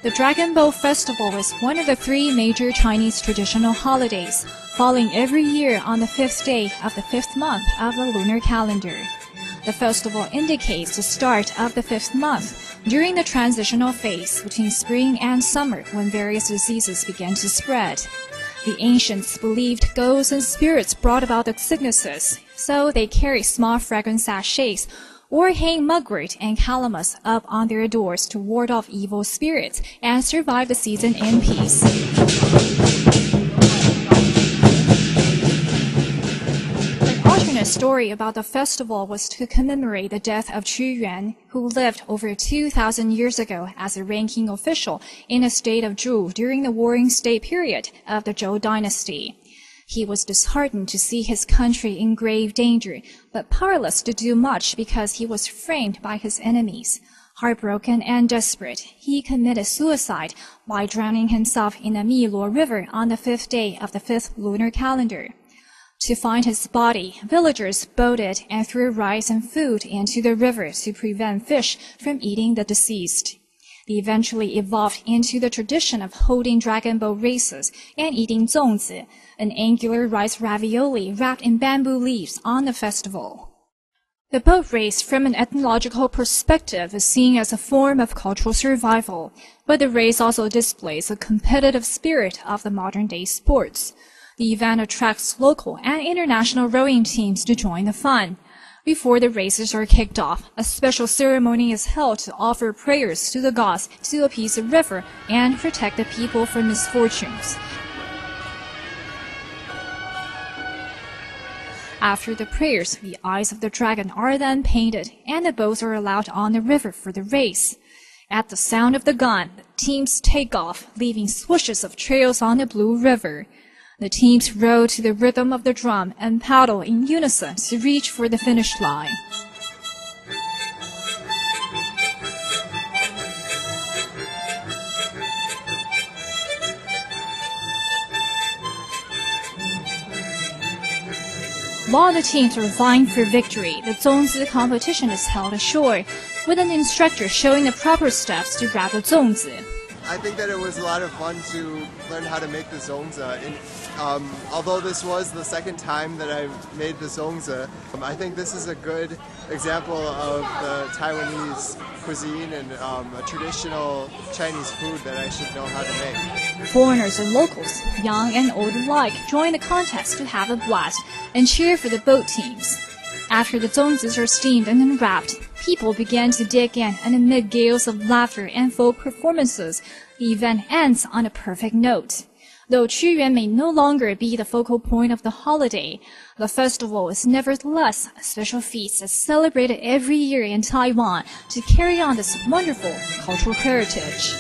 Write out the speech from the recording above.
The Dragon Boat Festival is one of the three major Chinese traditional holidays, falling every year on the 5th day of the 5th month of the lunar calendar. The festival indicates the start of the 5th month, during the transitional phase between spring and summer when various diseases began to spread. The ancients believed ghosts and spirits brought about the sicknesses, so they carry small fragrant sachets or hang mugwort and calamus up on their doors to ward off evil spirits and survive the season in peace. An alternate story about the festival was to commemorate the death of Qu Yuan, who lived over 2,000 years ago as a ranking official in the state of Zhou during the Warring State period of the Zhou dynasty. He was disheartened to see his country in grave danger, but powerless to do much because he was framed by his enemies. Heartbroken and desperate, he committed suicide by drowning himself in the Miluo River on the 5th day of the 5th lunar calendar. To find his body, villagers boated and threw rice and food into the river to prevent fish from eating the deceased. They eventually evolved into the tradition of holding dragon boat races and eating zòngzi, an angular rice ravioli wrapped in bamboo leaves on the festival. The boat race from an ethnological perspective is seen as a form of cultural survival, but the race also displays the competitive spirit of the modern-day sports. The event attracts local and international rowing teams to join the fun. Before the races are kicked off, a special ceremony is held to offer prayers to the gods to appease the river and protect the people from misfortunes. After the prayers, the eyes of the dragon are then painted, and the boats are allowed on the river for the race. At the sound of the gun, the teams take off, leaving swooshes of trails on the blue river. The teams row to the rhythm of the drum and paddle in unison to reach for the finish line. While the teams are vying for victory, the zòngzi competition is held ashore, with an instructor showing the proper steps to grab the zòngzi. I think that it was a lot of fun to learn how to make the zòngzi. Although this was the second time that I've made the zòngzi, I think this is a good example of the Taiwanese cuisine and a traditional Chinese food that I should know how to make. Foreigners and locals, young and old alike, join the contest to have a blast and cheer for the boat teams. After the zòngzis are steamed and unwrapped, people begin to dig in, and amid gales of laughter and folk performances, the event ends on a perfect note. Though Qu Yuan may no longer be the focal point of the holiday, the festival is nevertheless a special feast that's celebrated every year in Taiwan to carry on this wonderful cultural heritage.